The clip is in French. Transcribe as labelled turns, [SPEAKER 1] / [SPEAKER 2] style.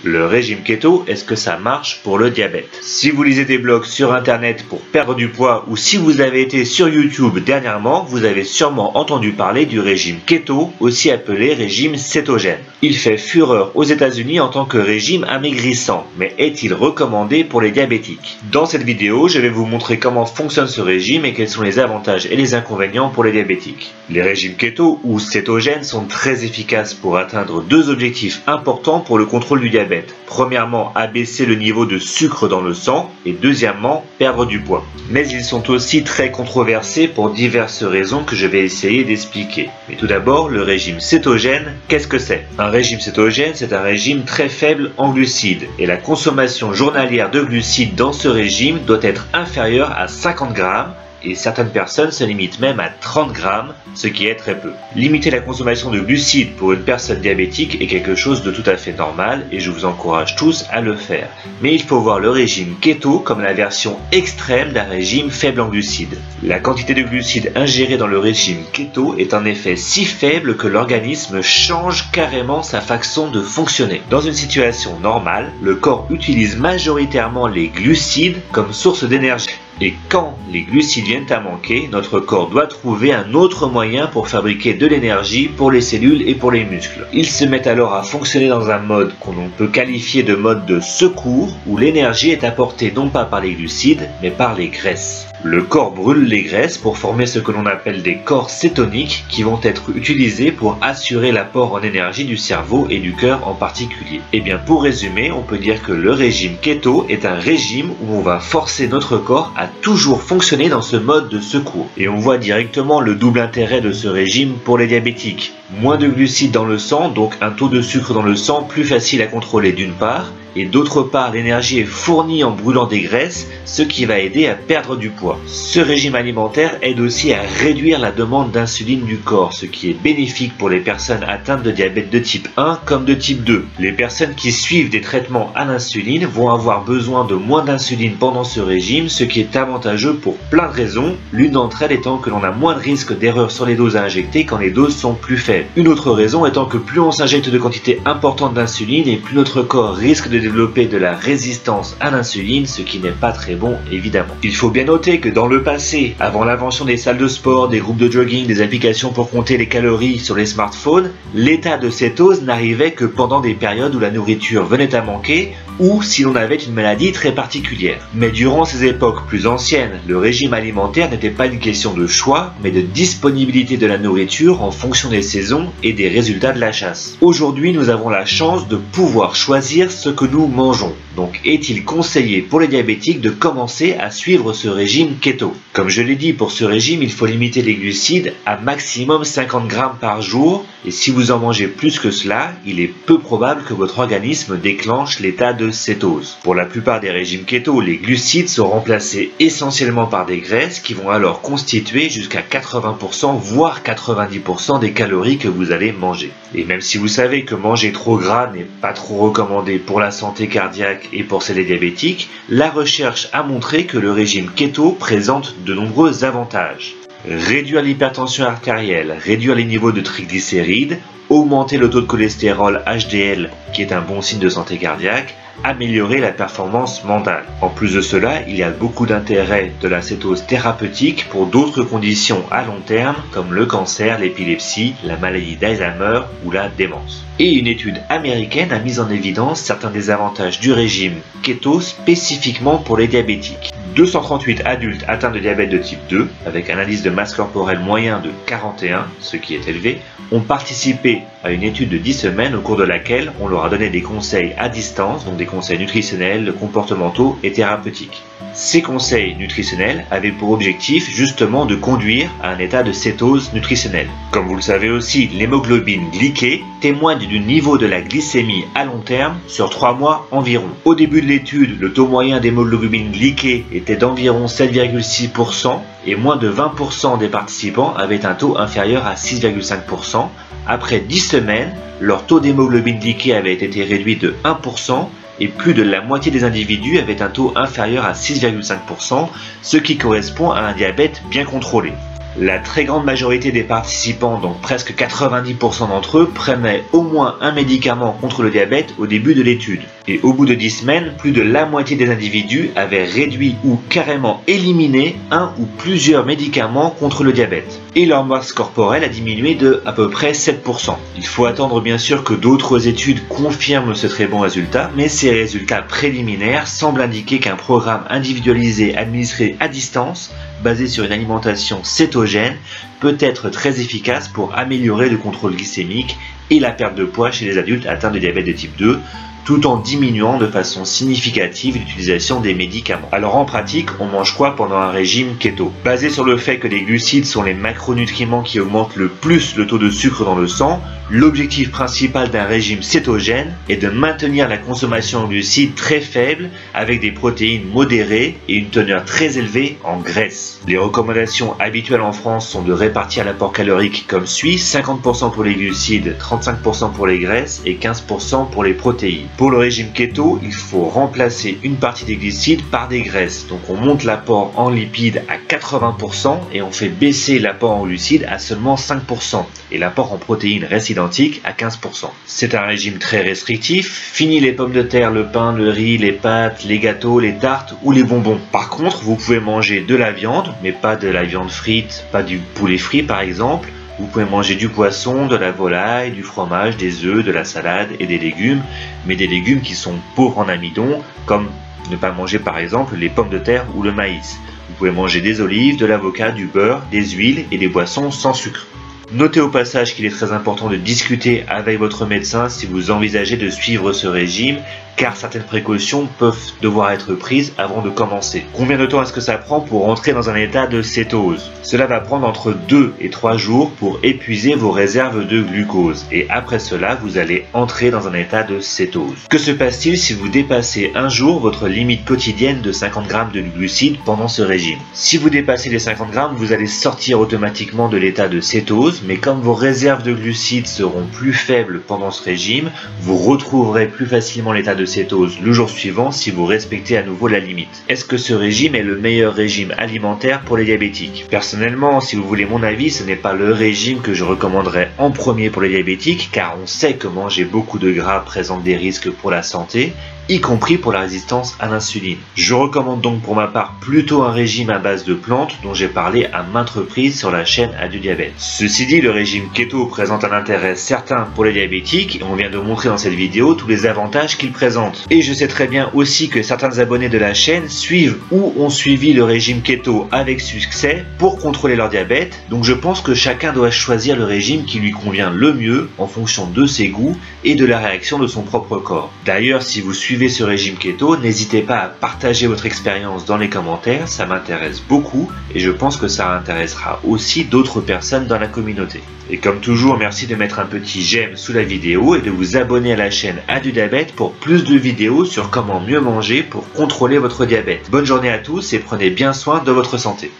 [SPEAKER 1] Le régime keto, est-ce que ça marche pour le diabète? Si vous lisez des blogs sur internet pour perdre du poids ou si vous avez été sur YouTube dernièrement, vous avez sûrement entendu parler du régime keto, aussi appelé régime cétogène. Il fait fureur aux États-Unis en tant que régime amaigrissant, mais est-il recommandé pour les diabétiques? Dans cette vidéo, je vais vous montrer comment fonctionne ce régime et quels sont les avantages et les inconvénients pour les diabétiques. Les régimes keto ou cétogènes sont très efficaces pour atteindre deux objectifs importants pour le contrôle du diabète. Premièrement, abaisser le niveau de sucre dans le sang et deuxièmement, perdre du poids. Mais ils sont aussi très controversés pour diverses raisons que je vais essayer d'expliquer. Mais tout d'abord, le régime cétogène, qu'est-ce que c'est? Un régime cétogène, c'est un régime très faible en glucides et la consommation journalière de glucides dans ce régime doit être inférieure à 50 grammes. Et certaines personnes se limitent même à 30 grammes, ce qui est très peu. Limiter la consommation de glucides pour une personne diabétique est quelque chose de tout à fait normal et je vous encourage tous à le faire. Mais il faut voir le régime keto comme la version extrême d'un régime faible en glucides. La quantité de glucides ingérée dans le régime keto est en effet si faible que l'organisme change carrément sa façon de fonctionner. Dans une situation normale, le corps utilise majoritairement les glucides comme source d'énergie. Et quand les glucides viennent à manquer, notre corps doit trouver un autre moyen pour fabriquer de l'énergie pour les cellules et pour les muscles. Il se met alors à fonctionner dans un mode qu'on peut qualifier de mode de secours, où l'énergie est apportée non pas par les glucides, mais par les graisses. Le corps brûle les graisses pour former ce que l'on appelle des corps cétoniques qui vont être utilisés pour assurer l'apport en énergie du cerveau et du cœur en particulier. Et bien pour résumer, on peut dire que le régime keto est un régime où on va forcer notre corps à toujours fonctionner dans ce mode de secours. Et on voit directement le double intérêt de ce régime pour les diabétiques. Moins de glucides dans le sang, donc un taux de sucre dans le sang plus facile à contrôler d'une part, et d'autre part l'énergie est fournie en brûlant des graisses, ce qui va aider à perdre du poids. Ce régime alimentaire aide aussi à réduire la demande d'insuline du corps, ce qui est bénéfique pour les personnes atteintes de diabète de type 1 comme de type 2. Les personnes qui suivent des traitements à l'insuline vont avoir besoin de moins d'insuline pendant ce régime, ce qui est avantageux pour plein de raisons, l'une d'entre elles étant que l'on a moins de risque d'erreur sur les doses à injecter quand les doses sont plus faibles. Une autre raison étant que plus on s'injecte de quantités importantes d'insuline et plus notre corps risque de développer de la résistance à l'insuline, ce qui n'est pas très bon évidemment. Il faut bien noter que dans le passé, avant l'invention des salles de sport, des groupes de jogging, des applications pour compter les calories sur les smartphones, l'état de cétose n'arrivait que pendant des périodes où la nourriture venait à manquer ou si l'on avait une maladie très particulière. Mais durant ces époques plus anciennes, le régime alimentaire n'était pas une question de choix, mais de disponibilité de la nourriture en fonction des saisons et des résultats de la chasse. Aujourd'hui, nous avons la chance de pouvoir choisir ce que nous mangeons. Donc, est-il conseillé pour les diabétiques de commencer à suivre ce régime keto? Comme je l'ai dit, pour ce régime, il faut limiter les glucides à maximum 50 grammes par jour. Et si vous en mangez plus que cela, il est peu probable que votre organisme déclenche l'état de cétose. Pour la plupart des régimes keto, les glucides sont remplacés essentiellement par des graisses qui vont alors constituer jusqu'à 80% voire 90% des calories que vous allez manger. Et même si vous savez que manger trop gras n'est pas trop recommandé pour la santé cardiaque et pour celle des diabétiques, la recherche a montré que le régime keto présente de nombreux avantages. Réduire l'hypertension artérielle, réduire les niveaux de triglycérides, augmenter le taux de cholestérol HDL qui est un bon signe de santé cardiaque, améliorer la performance mentale. En plus de cela, il y a beaucoup d'intérêt de la cétose thérapeutique pour d'autres conditions à long terme comme le cancer, l'épilepsie, la maladie d'Alzheimer ou la démence. Et une étude américaine a mis en évidence certains des avantages du régime keto spécifiquement pour les diabétiques. 238 adultes atteints de diabète de type 2, avec un indice de masse corporelle moyen de 41, ce qui est élevé, ont participé à une étude de 10 semaines au cours de laquelle on leur a donné des conseils à distance, donc des conseils nutritionnels, comportementaux et thérapeutiques. Ces conseils nutritionnels avaient pour objectif justement de conduire à un état de cétose nutritionnelle. Comme vous le savez aussi, l'hémoglobine glyquée témoigne du niveau de la glycémie à long terme sur 3 mois environ. Au début de l'étude, le taux moyen d'hémoglobine glyquée était d'environ 7,6% et moins de 20% des participants avaient un taux inférieur à 6,5%. Après 10 semaines, leur taux d'hémoglobine glyquée avait été réduit de 1% et plus de la moitié des individus avaient un taux inférieur à 6,5%, ce qui correspond à un diabète bien contrôlé. La très grande majorité des participants, donc presque 90% d'entre eux, prenaient au moins un médicament contre le diabète au début de l'étude. Et au bout de 10 semaines, plus de la moitié des individus avaient réduit ou carrément éliminé un ou plusieurs médicaments contre le diabète. Et leur masse corporelle a diminué de à peu près 7%. Il faut attendre bien sûr que d'autres études confirment ce très bon résultat, mais ces résultats préliminaires semblent indiquer qu'un programme individualisé administré à distance, basé sur une alimentation cétogène, peut être très efficace pour améliorer le contrôle glycémique et la perte de poids chez les adultes atteints de diabète de type 2, tout en diminuant de façon significative l'utilisation des médicaments. Alors en pratique, on mange quoi pendant un régime keto? Basé sur le fait que les glucides sont les macronutriments qui augmentent le plus le taux de sucre dans le sang, l'objectif principal d'un régime cétogène est de maintenir la consommation en glucides très faible avec des protéines modérées et une teneur très élevée en graisse. Les recommandations habituelles en France sont de répartir l'apport calorique comme suit: 50% pour les glucides, 35% pour les graisses et 15% pour les protéines. Pour le régime keto, il faut remplacer une partie des glucides par des graisses. Donc on monte l'apport en lipides à 80% et on fait baisser l'apport en glucides à seulement 5%. Et l'apport en protéines reste identique à 15%. C'est un régime très restrictif. Fini les pommes de terre, le pain, le riz, les pâtes, les gâteaux, les tartes ou les bonbons. Par contre, vous pouvez manger de la viande, mais pas de la viande frite, pas du poulet frit par exemple. Vous pouvez manger du poisson, de la volaille, du fromage, des œufs, de la salade et des légumes, mais des légumes qui sont pauvres en amidon, comme ne pas manger par exemple les pommes de terre ou le maïs. Vous pouvez manger des olives, de l'avocat, du beurre, des huiles et des boissons sans sucre. Notez au passage qu'il est très important de discuter avec votre médecin si vous envisagez de suivre ce régime, car certaines précautions peuvent devoir être prises avant de commencer. Combien de temps est-ce que ça prend pour entrer dans un état de cétose? Cela va prendre entre 2 et 3 jours pour épuiser vos réserves de glucose, et après cela, vous allez entrer dans un état de cétose. Que se passe-t-il si vous dépassez un jour votre limite quotidienne de 50 grammes de glucides pendant ce régime? Si vous dépassez les 50 grammes, vous allez sortir automatiquement de l'état de cétose, mais comme vos réserves de glucides seront plus faibles pendant ce régime, vous retrouverez plus facilement l'état de cétose le jour suivant si vous respectez à nouveau la limite. Est-ce que ce régime est le meilleur régime alimentaire pour les diabétiques? Personnellement, si vous voulez mon avis, ce n'est pas le régime que je recommanderais en premier pour les diabétiques, car on sait que manger beaucoup de gras présente des risques pour la santé, y compris pour la résistance à l'insuline. Je recommande donc pour ma part plutôt un régime à base de plantes dont j'ai parlé à maintes reprises sur la chaîne Adieu Diabète. Ceci dit, le régime keto présente un intérêt certain pour les diabétiques et on vient de montrer dans cette vidéo tous les avantages qu'il présente. Et je sais très bien aussi que certains abonnés de la chaîne suivent ou ont suivi le régime keto avec succès pour contrôler leur diabète, donc je pense que chacun doit choisir le régime qui lui convient le mieux en fonction de ses goûts et de la réaction de son propre corps. D'ailleurs, si vous suivez ce régime keto, n'hésitez pas à partager votre expérience dans les commentaires, ça m'intéresse beaucoup et je pense que ça intéressera aussi d'autres personnes dans la communauté. Et comme toujours, merci de mettre un petit j'aime sous la vidéo et de vous abonner à la chaîne Adieu Diabète pour plus de vidéos sur comment mieux manger pour contrôler votre diabète. Bonne journée à tous et prenez bien soin de votre santé.